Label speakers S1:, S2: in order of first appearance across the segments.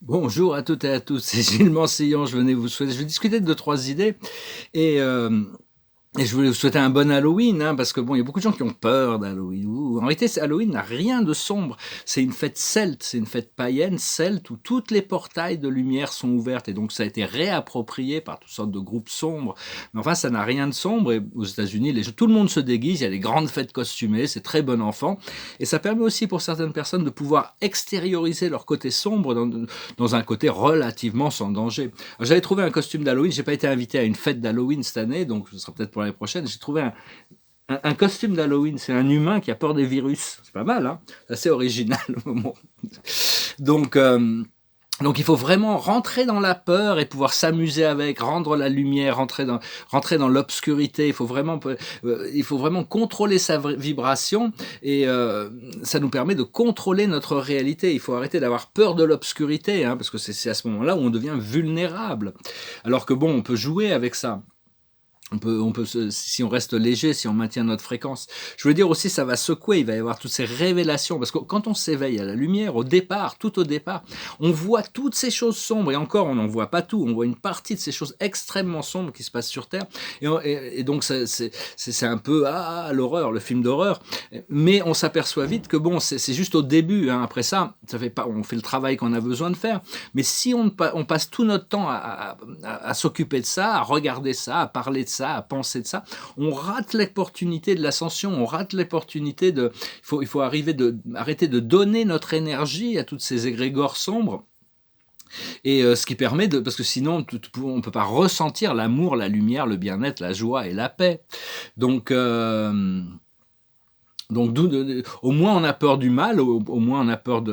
S1: Bonjour à toutes et à tous, c'est Gilles Mansillon, je vais discuter de 2-3 idées et je voulais vous souhaiter un bon Halloween, hein, parce que bon, il y a beaucoup de gens qui ont peur d'Halloween. En réalité, Halloween n'a rien de sombre. C'est une fête celte, c'est une fête païenne celte où toutes les portails de lumière sont ouvertes et donc ça a été réapproprié par toutes sortes de groupes sombres. Mais enfin, ça n'a rien de sombre et aux États-Unis, tout le monde se déguise, il y a des grandes fêtes costumées, c'est très bon enfant et ça permet aussi pour certaines personnes de pouvoir extérioriser leur côté sombre dans un côté relativement sans danger. Alors, j'avais trouvé un costume d'Halloween, j'ai pas été invité à une fête d'Halloween cette année, donc ce sera peut-être pour l'année prochaine. J'ai trouvé un costume d'Halloween, c'est un humain qui a peur des virus. C'est pas mal, hein, c'est assez original. donc, donc il faut vraiment rentrer dans la peur et pouvoir s'amuser avec, rendre la lumière, rentrer dans l'obscurité. Il faut vraiment contrôler sa vibration et ça nous permet de contrôler notre réalité. Il faut arrêter d'avoir peur de l'obscurité, hein, parce que c'est à ce moment-là où on devient vulnérable. Alors que bon, on peut jouer avec ça. Si on reste léger, si on maintient notre fréquence. Je veux dire aussi, ça va secouer, il va y avoir toutes ces révélations, parce que quand on s'éveille à la lumière, tout au départ, on voit toutes ces choses sombres, et encore, on n'en voit pas tout, on voit une partie de ces choses extrêmement sombres qui se passent sur Terre, et donc c'est un peu, l'horreur, le film d'horreur, mais on s'aperçoit vite que bon, c'est juste au début, hein. Après ça fait pas, on fait le travail qu'on a besoin de faire, mais si on passe tout notre temps à s'occuper de ça, à regarder ça, à parler de ça, à penser de ça, on rate l'opportunité de l'ascension, on rate l'opportunité il faut arrêter de donner notre énergie à toutes ces égrégores sombres. Et ce qui permet parce que sinon on ne peut pas ressentir l'amour, la lumière, le bien-être, la joie et la paix. Donc au moins on a peur du mal, au moins on a peur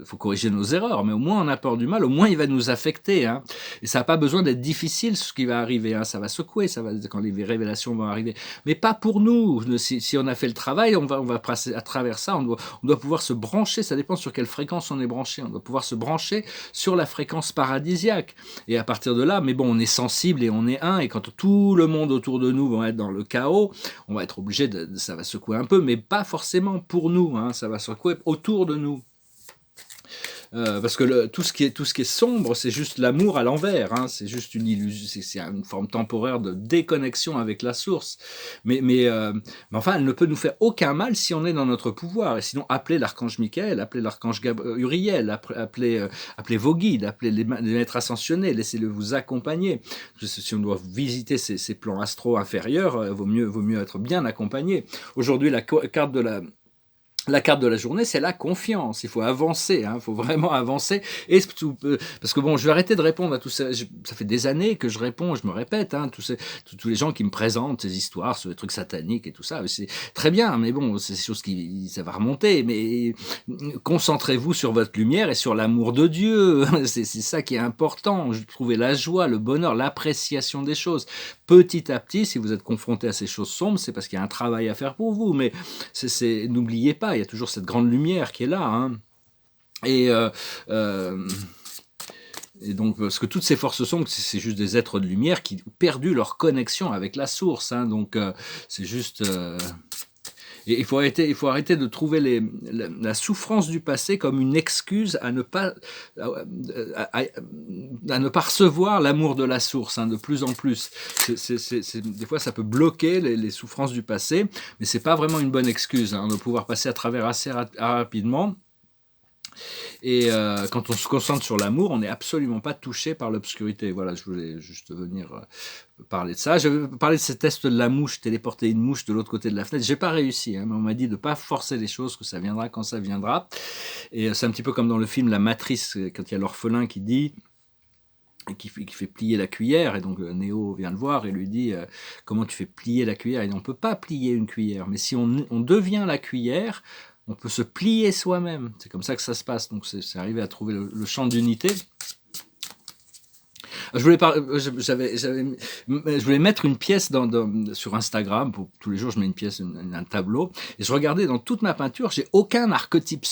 S1: faut corriger nos erreurs, mais au moins on a peur du mal, au moins il va nous affecter, hein. Et ça n'a pas besoin d'être difficile ce qui va arriver, hein. Ça va secouer, quand les révélations vont arriver, mais pas pour nous. Si on a fait le travail, on va passer à travers ça. On doit pouvoir se brancher. Ça dépend sur quelle fréquence on est branché. On doit pouvoir se brancher sur la fréquence paradisiaque. Et à partir de là, mais bon, on est sensible et on est un. Et quand tout le monde autour de nous va être dans le chaos, on va être obligé ça va secouer un peu, mais pas forcément pour nous, hein, ça va secouer autour de nous. Parce que tout ce qui est sombre, c'est juste l'amour à l'envers, hein, c'est juste une illusion, c'est une forme temporaire de déconnexion avec la source. Mais enfin, elle ne peut nous faire aucun mal si on est dans notre pouvoir. Et sinon, appelez l'archange Michael, appelez l'archange Uriel, appelez vos guides, appelez les maîtres ascensionnés, laissez-le vous accompagner. Si on doit visiter ces plans astro inférieurs, vaut mieux être bien accompagné. Aujourd'hui, la carte de la journée, c'est la confiance. Il faut avancer, hein, il faut vraiment avancer. Parce que bon, je vais arrêter de répondre à tout ça. Ça fait des années que je réponds, je me répète, hein, tous les gens qui me présentent ces histoires sur les trucs sataniques et tout ça. C'est très bien, mais bon, c'est des choses ça va remonter. Mais concentrez-vous sur votre lumière et sur l'amour de Dieu. C'est ça qui est important. Trouver la joie, le bonheur, l'appréciation des choses. Petit à petit, si vous êtes confronté à ces choses sombres, c'est parce qu'il y a un travail à faire pour vous. Mais n'oubliez pas, il y a toujours cette grande lumière qui est là, hein. Et donc, parce que toutes ces forces sombres, c'est juste des êtres de lumière qui ont perdu leur connexion avec la source, hein. Donc c'est juste et il faut arrêter de trouver la souffrance du passé comme une excuse à ne pas recevoir l'amour de la source, hein, de plus en plus. Des fois, ça peut bloquer les souffrances du passé, mais c'est pas vraiment une bonne excuse, hein, de pouvoir passer à travers assez rapidement. Et quand on se concentre sur l'amour, on n'est absolument pas touché par l'obscurité. Voilà, je voulais juste venir parler de ça. Je vais parler de ce test de la mouche, téléporter une mouche de l'autre côté de la fenêtre. J'ai pas réussi, hein, mais on m'a dit de pas forcer les choses, que ça viendra quand ça viendra. Et c'est un petit peu comme dans le film La Matrice, quand il y a l'orphelin qui dit, qui fait plier la cuillère, et donc Néo vient le voir et lui dit comment tu fais plier la cuillère. Et on ne peut pas plier une cuillère, mais si on devient la cuillère, on peut se plier soi-même. C'est comme ça que ça se passe. Donc c'est arriver à trouver le champ d'unité. Je voulais mettre une pièce sur Instagram. Pour tous les jours, je mets une pièce, un tableau. Et je regardais dans toute ma peinture, j'ai aucun archétype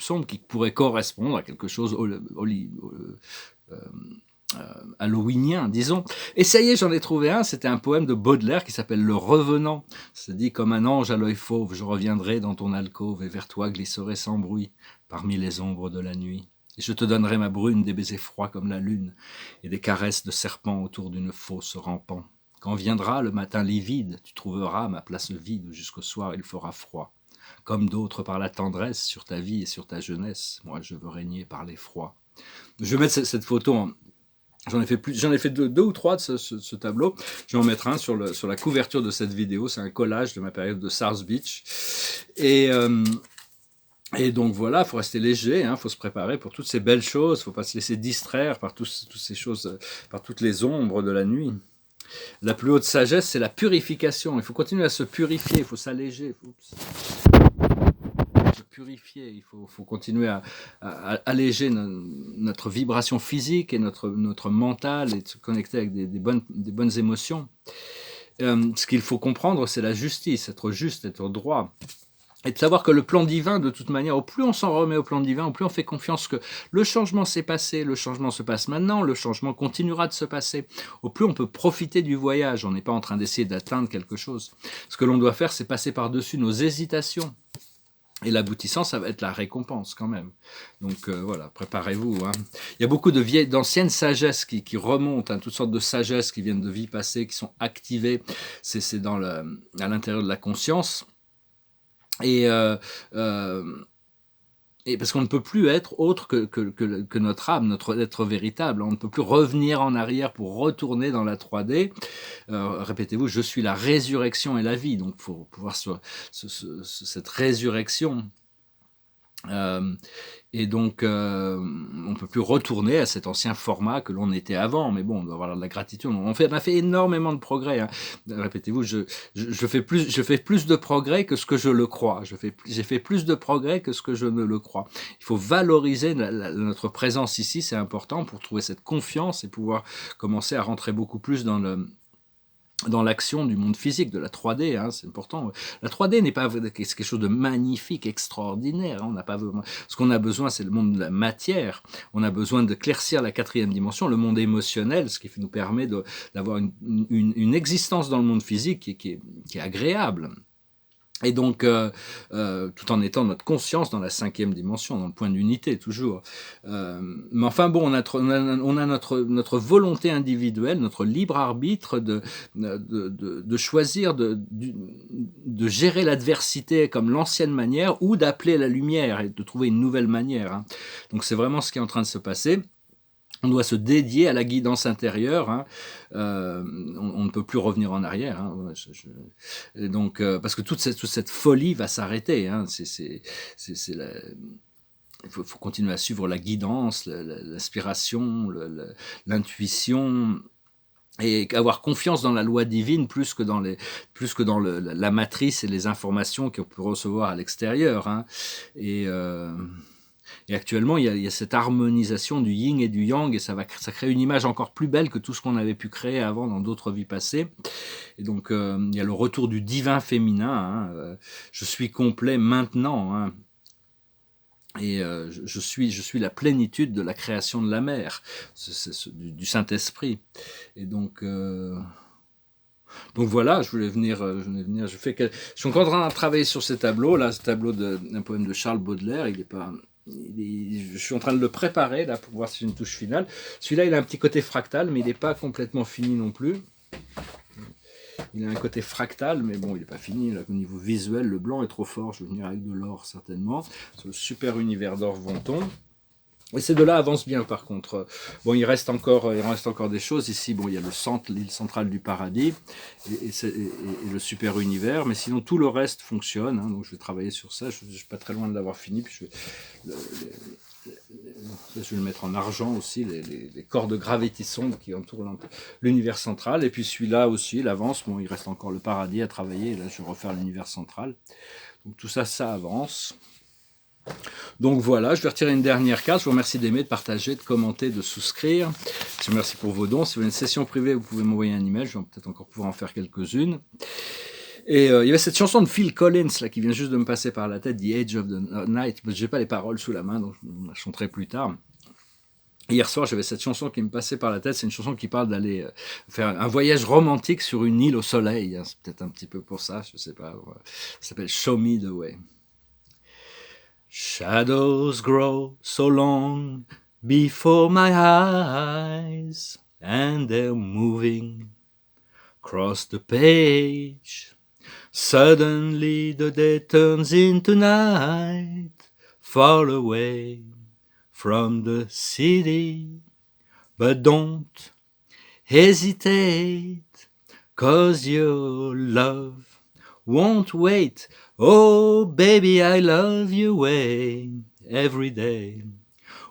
S1: sombre qui pourrait correspondre à quelque chose halloweenien, disons. Et ça y est, j'en ai trouvé un. C'était un poème de Baudelaire qui s'appelle Le Revenant. Ça dit: comme un ange à l'œil fauve, je reviendrai dans ton alcôve et vers toi glisserai sans bruit parmi les ombres de la nuit. Et je te donnerai ma brune, des baisers froids comme la lune, et des caresses de serpent autour d'une fosse rampant. Quand viendra le matin livide, tu trouveras ma place vide, jusqu'au soir il fera froid. Comme d'autres par la tendresse sur ta vie et sur ta jeunesse, moi je veux régner par l'effroi. Je vais mettre cette photo en... J'en ai fait deux ou trois de ce tableau. Je vais en mettre un sur la couverture de cette vidéo. C'est un collage de ma période de South Beach. Et donc voilà, il faut rester léger, faut se préparer pour toutes ces belles choses. Il ne faut pas se laisser distraire par toutes ces choses, par toutes les ombres de la nuit. La plus haute sagesse, c'est la purification. Il faut continuer à se purifier, il faut s'alléger. Purifier, il faut continuer à alléger notre vibration physique et notre mental et de se connecter avec des bonnes émotions. Ce qu'il faut comprendre, c'est la justice, être juste, être droit. Et de savoir que le plan divin, de toute manière, au plus on s'en remet au plan divin, au plus on fait confiance que le changement s'est passé, le changement se passe maintenant, le changement continuera de se passer, au plus on peut profiter du voyage. On n'est pas en train d'essayer d'atteindre quelque chose. Ce que l'on doit faire, c'est passer par-dessus nos hésitations. Et l'aboutissant, ça va être la récompense quand même. Donc voilà, préparez-vous. Il y a beaucoup d'anciennes sagesses qui remontent, toutes sortes de sagesses qui viennent de vies passées, qui sont activées. C'est à l'intérieur de la conscience. Et parce qu'on ne peut plus être autre que notre âme, notre être véritable. On ne peut plus revenir en arrière pour retourner dans la 3D. Répétez-vous, je suis la résurrection et la vie. Donc, il faut pouvoir cette résurrection. Et donc, on ne peut plus retourner à cet ancien format que l'on était avant. Mais bon, on doit avoir de la gratitude. On a fait énormément de progrès. Répétez-vous, je fais plus de progrès que ce que je le crois. J'ai fait plus de progrès que ce que je ne le crois. Il faut valoriser notre présence ici. C'est important pour trouver cette confiance et pouvoir commencer à rentrer beaucoup plus dans l'action du monde physique, de la 3D, c'est important. La 3D n'est pas quelque chose de magnifique, extraordinaire. On n'a pas besoin. Ce qu'on a besoin, c'est le monde de la matière. On a besoin d'éclaircir la 4e dimension, le monde émotionnel, ce qui nous permet d'avoir une existence dans le monde physique qui est agréable. Et donc, tout en étant notre conscience dans la 5e dimension, dans le point d'unité, toujours. Mais enfin bon, on a notre volonté individuelle, notre libre arbitre de choisir de gérer l'adversité comme l'ancienne manière ou d'appeler la lumière et de trouver une nouvelle manière. Donc c'est vraiment ce qui est en train de se passer. On doit se dédier à la guidance intérieure. On ne peut plus revenir en arrière. Et donc, parce que toute cette folie va s'arrêter. Il faut continuer à suivre la guidance, l'aspiration, l'intuition. Et avoir confiance dans la loi divine plus que dans la matrice et les informations qu'on peut recevoir à l'extérieur. Et actuellement, il y a cette harmonisation du yin et du yang, et ça crée une image encore plus belle que tout ce qu'on avait pu créer avant dans d'autres vies passées. Et donc, il y a le retour du divin féminin. Je suis complet maintenant. Et je suis la plénitude de la création de la mer, du Saint-Esprit. Et donc voilà, je suis encore en train de travailler sur ces tableaux. Là, ce tableau d'un poème de Charles Baudelaire, je suis en train de le préparer là pour voir si c'est une touche finale. Celui-là, il a un petit côté fractal, mais il n'est pas complètement fini non plus. Il a un côté fractal, mais bon, il n'est pas fini. Là, au niveau visuel, le blanc est trop fort. Je vais venir avec de l'or certainement. Sur le super univers d'Or Vonton. Et ces deux-là avancent bien par contre. Bon, il reste encore des choses. Ici, bon, il y a l'île centrale du paradis et le super univers. Mais sinon, tout le reste fonctionne. Donc, je vais travailler sur ça. Je ne suis pas très loin de l'avoir fini. Puis je vais le mettre en argent aussi, les corps de gravité sombre qui entourent l'univers central. Et puis celui-là aussi, il avance. Bon, il reste encore le paradis à travailler. Et là, je vais refaire l'univers central. Donc tout ça, ça avance. Donc voilà, je vais retirer une dernière carte. Je vous remercie d'aimer, de partager, de commenter, de souscrire. Je vous remercie pour vos dons. Si vous avez une session privée, vous pouvez m'envoyer un email. Je vais peut-être encore pouvoir en faire quelques-unes. Et il y avait cette chanson de Phil Collins là, qui vient juste de me passer par la tête, The Edge of the Night. Je n'ai pas les paroles sous la main, donc je la chanterai plus tard. Hier soir, j'avais cette chanson qui me passait par la tête. C'est une chanson qui parle d'aller faire un voyage romantique sur une île au soleil. C'est peut-être un petit peu pour ça, je ne sais pas. Ça s'appelle Show Me the Way. Shadows grow so long before my eyes, and they're moving across the page. Suddenly the day turns into night, far away from the city. But don't hesitate, 'cause your love won't wait. Oh, baby, I love you way every day.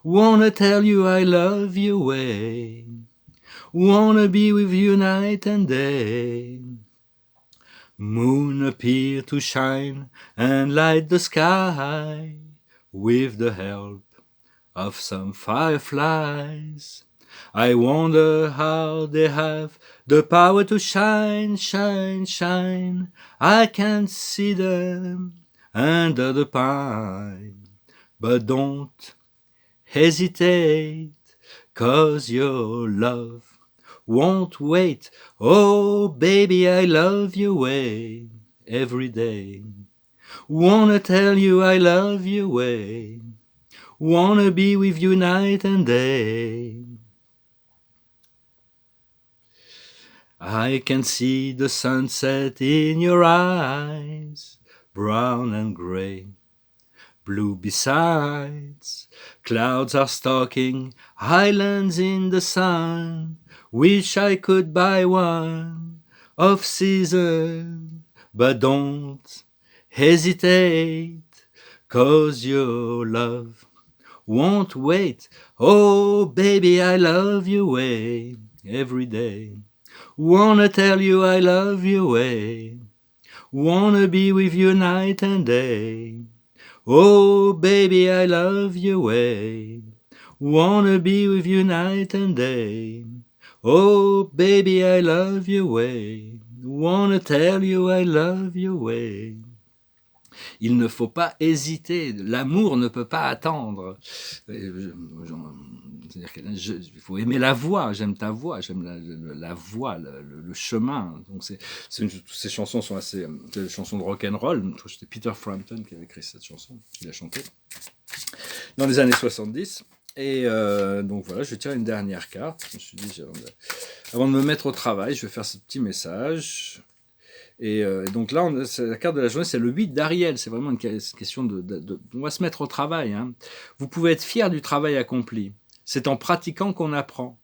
S1: Wanna tell you I love you way. Wanna be with you night and day. Moon appear to shine and light the sky with the help of some fireflies. I wonder how they have the power to shine, shine, shine. I can't see them under the pine. But don't hesitate, 'cause your love won't wait. Oh, baby, I love you way every day. Wanna tell you I love you way. Wanna be with you night and day. I can see the sunset in your eyes, brown and gray, blue besides. Clouds are stalking islands in the sun. Wish I could buy one off season, but don't hesitate, 'cause your love won't wait. Oh, baby, I love you way every day. Wanna tell you I love you way. Wanna be with you night and day. Oh, baby, I love you way. Wanna be with you night and day. Oh, baby, I love you way. Wanna tell you I love you way. Il ne faut pas hésiter. L'amour ne peut pas attendre. C'est-à-dire qu'il faut aimer la voix. J'aime ta voix. J'aime la voix, le chemin. Donc toutes ces chansons sont assez des chansons de rock'n'roll. Je crois que c'était Peter Frampton qui avait écrit cette chanson, qui l'a chantée dans les années 70. Et donc voilà, je tire une dernière carte. Je me suis dit, avant de me mettre au travail, je vais faire ce petit message. Et donc là, la carte de la journée, c'est le 8 d'Ariel. C'est vraiment une question on va se mettre au travail. Hein. Vous pouvez être fier du travail accompli. C'est en pratiquant qu'on apprend.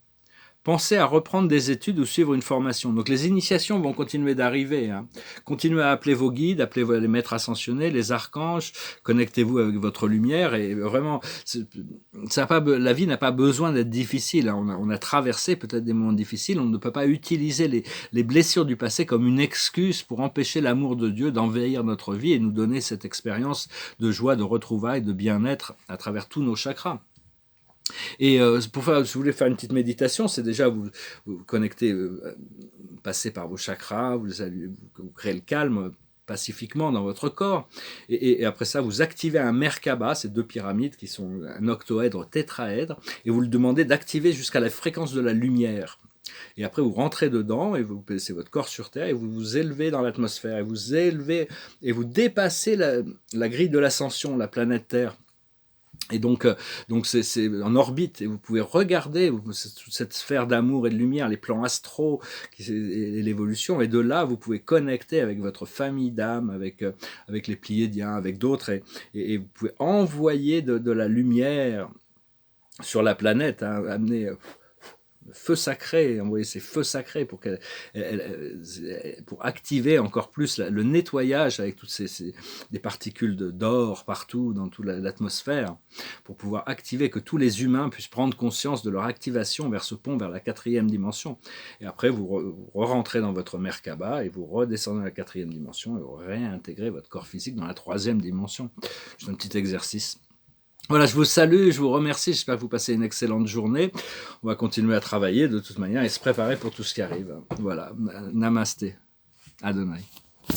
S1: Pensez à reprendre des études ou suivre une formation. Donc les initiations vont continuer d'arriver. Hein. Continuez à appeler vos guides, appelez les maîtres ascensionnés, les archanges, connectez-vous avec votre lumière. Et vraiment, la vie n'a pas besoin d'être difficile. Hein. On a traversé peut-être des moments difficiles. On ne peut pas utiliser les blessures du passé comme une excuse pour empêcher l'amour de Dieu d'envahir notre vie et nous donner cette expérience de joie, de retrouvailles, de bien-être à travers tous nos chakras. Et si vous voulez faire une petite méditation, c'est déjà vous connecter, passer par vos chakras, vous créez le calme pacifiquement dans votre corps. Et après ça, vous activez un Merkaba, ces deux pyramides qui sont un octoèdre, tétraèdre, et vous le demandez d'activer jusqu'à la fréquence de la lumière. Et après, vous rentrez dedans et vous placez votre corps sur Terre et vous vous élevez dans l'atmosphère et vous élevez et vous dépassez la grille de l'ascension, la planète Terre. Et donc c'est en orbite et vous pouvez regarder toute cette sphère d'amour et de lumière, les plans astraux et l'évolution. Et de là, vous pouvez connecter avec votre famille d'âmes, avec les Pléiadiens, avec d'autres, et vous pouvez envoyer de la lumière sur la planète, hein, amener feu sacré, envoyer ces feux sacrés pour activer encore plus le nettoyage avec toutes des particules d'or partout dans toute l'atmosphère, pour pouvoir activer, que tous les humains puissent prendre conscience de leur activation vers ce pont, vers la 4e dimension. Et après, vous rentrez dans votre Merkaba et vous redescendez à la 4e dimension et vous réintégrez votre corps physique dans la 3e dimension. C'est un petit exercice. Voilà, je vous salue, je vous remercie, j'espère que vous passez une excellente journée. On va continuer à travailler de toute manière et se préparer pour tout ce qui arrive. Voilà, namasté, Adonai.